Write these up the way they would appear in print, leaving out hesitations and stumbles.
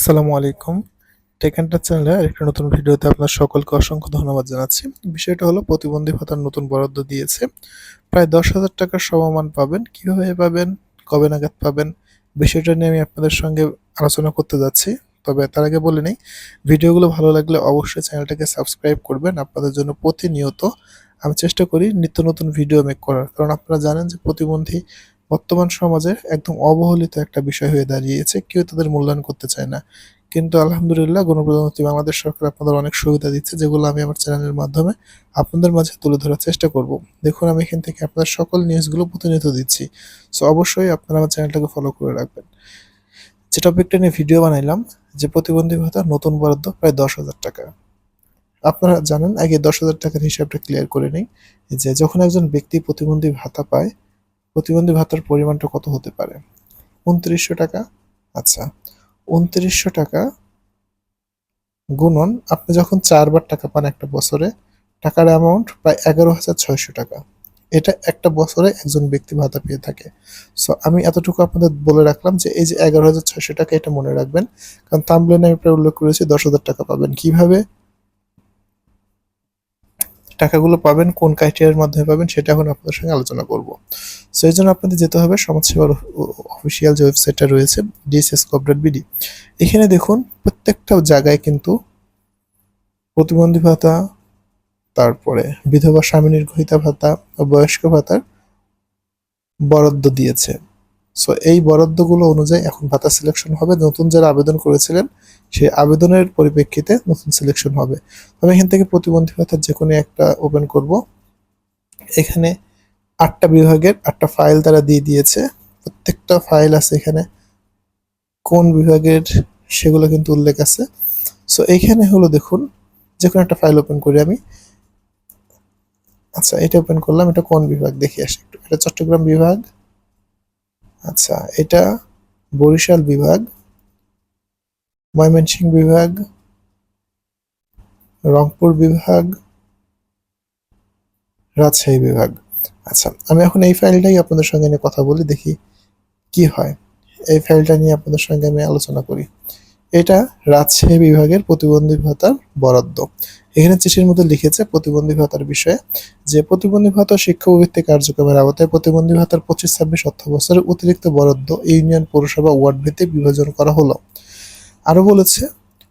আসসালামু আলাইকুম। Take enter চ্যানেলে আরেকটা নতুন ভিডিওতে আপনার সকলকে অসংখ্য ধন্যবাদ জানাচ্ছি। বিষয়টা হলো প্রতিবন্ধী ভাতার নতুন বরাদ্দ দিয়েছে। প্রায় 10,000 টাকার সমমান পাবেন। কিভাবে পাবেন, কবে নাগাদ পাবেন, বিষয়টা নিয়ে আমি আপনাদের সঙ্গে আলোচনা করতে যাচ্ছি। তবে তার আগে বলে নেই, ভিডিওগুলো ভালো লাগলে অবশ্যই চ্যানেলটাকে সাবস্ক্রাইব করবেন। আপনাদের জন্য প্রতিনিয়ত আমি চেষ্টা করি নিত্য নতুন ভিডিও মেক করার। কারণ আপনারা জানেন যে প্রতিবন্ধী বর্তমান সমাজে একদম অবহেলিত একটা বিষয় হয়ে দাঁড়িয়েছে। কেউ তাদের মূল্যায়ন করতে চায় না। কিন্তু আলহামদুলিল্লাহ গণপ্রজাতন্ত্রী বাংলাদেশ সরকার আপনাদের অনেক সুবিধা দিচ্ছে, যেগুলো আমি আমার চ্যানেলের মাধ্যমে আপনাদের মাঝে তুলে ধরার চেষ্টা করব। দেখুন, আমি এখান থেকে আপনাদের সকল নিউজগুলো প্রতিনিয়ত দিচ্ছি। সো অবশ্যই আপনারা আমার চ্যানেলটাকে ফলো করে রাখবেন। যে টপিকটা নিয়ে ভিডিও বানাইলাম, যে প্রতিবন্ধী ভাতা নতুন বরাদ্দ প্রায় 10,000 টাকা। আপনারা জানেন, আগে 10,000 টাকার হিসাবটা ক্লিয়ার করে নিই। যে যখন একজন ব্যক্তি প্রতিবন্ধী ভাতা পায়, প্রতিবন্ধী ভাতার পরিমাণটা কত হতে পারে? ২৯০০ টাকা। আচ্ছা, ২৯০০ টাকা গুণন আপনি যখন ৪ বার টাকা পান একটা বছরে, টাকার অ্যামাউন্ট প্রায় ১১,৬০০ টাকা। এটা একটা বছরে একজন ব্যক্তি ভাতা পেয়ে থাকে। সো আমি এতটুকু আপনাদের বলে রাখলাম যে এই যে ১১,৬০০ টাকা, এটা মনে রাখবেন। কারণ থাম্বনেইলে আমি প্রায় উল্লেখ করেছি ১০,০০০ টাকা পাবেন। কিভাবে টাকাগুলো পাবেন, কোন ক্রাইটেরিয়ার মাধ্যমে পাবেন, সেটা এখন আপনাদের সঙ্গে আলোচনা করব। সো এই জন্য আপনাদের যেতে হবে সমাজসেবার অফিসিয়াল যে ওয়েবসাইটটা রয়েছে dsscope.bd। এখানে দেখুন প্রত্যেকটা জায়গায় কিন্তু প্রতিবন্ধী ভাতা, তারপরে বিধবা স্বামী নির্গরিতা ভাতা ও বয়স্ক ভাতার বরাদ্দ দিয়েছে। সো এই বরাদ্দগুলো অনুযায়ী এখন ভাতা সিলেকশন হবে। নতুন যারা আবেদন করেছিলেন সেই আবেদনের পরিপ্রেক্ষিতে নতুন সিলেকশন হবে। আমি এখান থেকে প্রতিবন্ধী ভাতার যে কোনো একটা ওপেন করব। এখানে ৮টা বিভাগের ৮টা ফাইল তারা দিয়ে দিয়েছে। প্রত্যেকটা ফাইল আছে এখানে, কোন বিভাগের সেগুলো কিন্তু উল্লেখ আছে। সো এইখানে হলো দেখুন, যে কোনো একটা ফাইল ওপেন করি আমি। আচ্ছা, এটা ওপেন করলাম। এটা কোন বিভাগ দেখি আসি একটু। এটা চট্টগ্রাম বিভাগ। আচ্ছা, এটা বরিশাল বিভাগ, ময়মনসিংহ বিভাগ, রংপুর বিভাগ, রাজশাহী বিভাগ। আচ্ছা, আমি এখন এই ফাইলটাই আপনাদের সঙ্গে নিয়ে কথা বলি, দেখি কি হয়। এই ফাইলটা নিয়ে আপনাদের সঙ্গে আমি আলোচনা করি। এটা রাজশাহী বিভাগের প্রতিবন্ধী ভাতার বরাদ্দ। এখানে চিঠির মধ্যে লিখেছে প্রতিবন্ধী ভাতার বিষয়ে যে প্রতিবন্ধী ভাতা শিক্ষাভিত্তিক কার্যক্রমের আওতায় প্রতিবন্ধী ভাতার ২৫-২৬ অর্থ বছরের অতিরিক্ত বরাদ্দ ইউনিয়ন, পৌরসভা, ওয়ার্ড ভিত্তিক বিভাজন করা হলো। আরো বলেছে,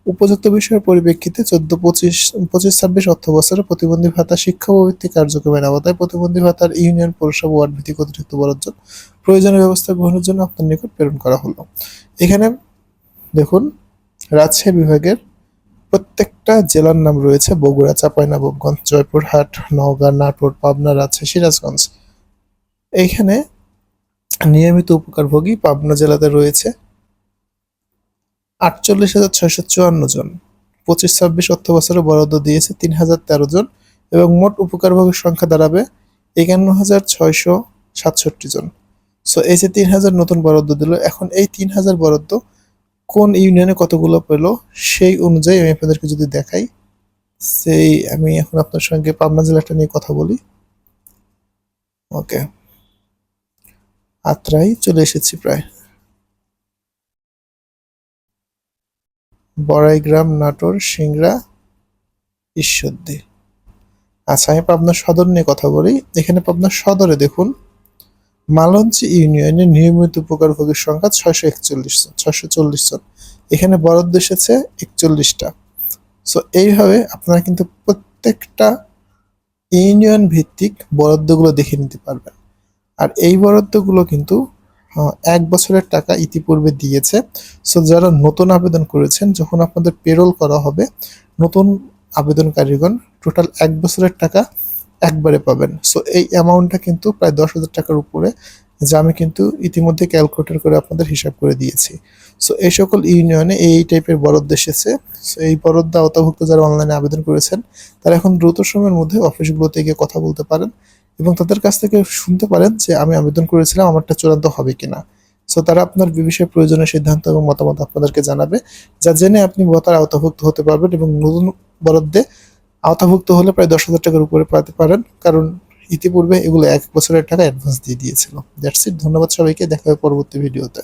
উপযুক্ত বিষয়ের পরিপ্রেক্ষিতে ২৪-২৫ অর্থ বছরে প্রতিবন্ধী ভাতা শিক্ষাভিত্তিক কার্যক্রমের আওতায় প্রতিবন্ধী ভাতার ইউনিয়ন, পৌরসভা, ওয়ার্ড ভিত্তিক অতিরিক্ত বরাদ্দ প্রয়োজনীয় ব্যবস্থা গ্রহণের জন্য আপনার নিকট প্রেরণ করা হলো। এখানে দেখুন, রাজশাহী বিভাগের প্রত্যেকটা জেলার নাম রয়েছে: বগুড়া, চাঁপাইনবাবগঞ্জ, জয়পুরহাট, নওগাঁ, নাটোর, পাবনা, রাজশাহী, সিরাজগঞ্জ। এইখানে নিয়মিত উপকারভোগী পাবনা জেলাতে রয়েছে ৪৮,৬৫৪ জন। ২৫-২৬ অর্থ বছরে বরাদ্দ দিয়েছে ৩,০১৩ জন এবং মোট উপকারভোগীর সংখ্যা দাঁড়াবে ৫১,৬৬৭ জন। সো এই যে ৩,০০০ নতুন বরাদ্দ দিল, এখন এই ৩,০০০ বরাদ্দ কোন ইউনিয়নে কতগুলো পেল সেই অনুযায়ী আমি আপনাদেরকে যদি দেখাই, আমি এখন আপনার সঙ্গে পাবনা জেলাটা নিয়ে কথা বলি। ওকে, আত্রাই চলে এসেছি প্রায়। বড়াইগ্রাম, নাটোর, সিংড়া, ঈশ্বরদী। আচ্ছা, আমি পাবনা সদর নিয়ে কথা বলি। এখানে পাবনা সদরে দেখুন, মালঞ্চি ইউনিয়নে নিয়মিত উপকারভোগীর সংখ্যা ৬৪০ জন। এখানে বরাদ্দ এসেছে ৪১টা। সো এইভাবে আপনারা কিন্তু প্রত্যেকটা ইউনিয়ন ভিত্তিক বরাদ্দগুলো দেখে নিতে পারবেন। আর এই বরাদ্দগুলো কিন্তু ১ বছরের টাকা ইতিপূর্বে দিয়েছে। সো যারা নতুন আবেদন করেছেন, যখন আপনাদের পেরোল করা হবে, নতুন আবেদনকারীগণ টোটাল ১ বছরের টাকা একবারে পাবেন। সো এই অ্যামাউন্টটা কিন্তু প্রায় ১০,০০০ টাকার উপরে, যা আমি কিন্তু ইতিমধ্যে ক্যালকুলেটর করে আপনাদের হিসাব করে দিয়েছি। সো এই সকল ইউনিয়নে এই টাইপের বরাদ্দ এসেছে। সো এই বরাদ্দ আওতাভুক্ত যারা অনলাইনে আবেদন করেছেন, তারা এখন দ্রুত সময়ের মধ্যে অফিসগুলোতে গিয়ে কথা বলতে পারেন এবং তাদের কাছ থেকে শুনতে পারেন যে আমি আবেদন করেছিলাম, আমারটা চূড়ান্ত হবে কিনা। সো তারা আপনার বিষয়ে প্রয়োজনীয় সিদ্ধান্ত এবং মতামত আপনাদেরকে জানাবে, যা জেনে আপনি ভাতার আওতাভুক্ত হতে পারবেন এবং নতুন বরাদ্দে আওতাভুক্ত হলে প্রায় ১০,০০০ টাকার উপরে পেতে পারেন, কারণ ইতিপূর্বে এগুলো ১ বছরের টাকা অ্যাডভান্স দিয়ে দিয়েছিল। That's it. ধন্যবাদ সবাইকে, দেখা হবে পরবর্তী ভিডিওতে।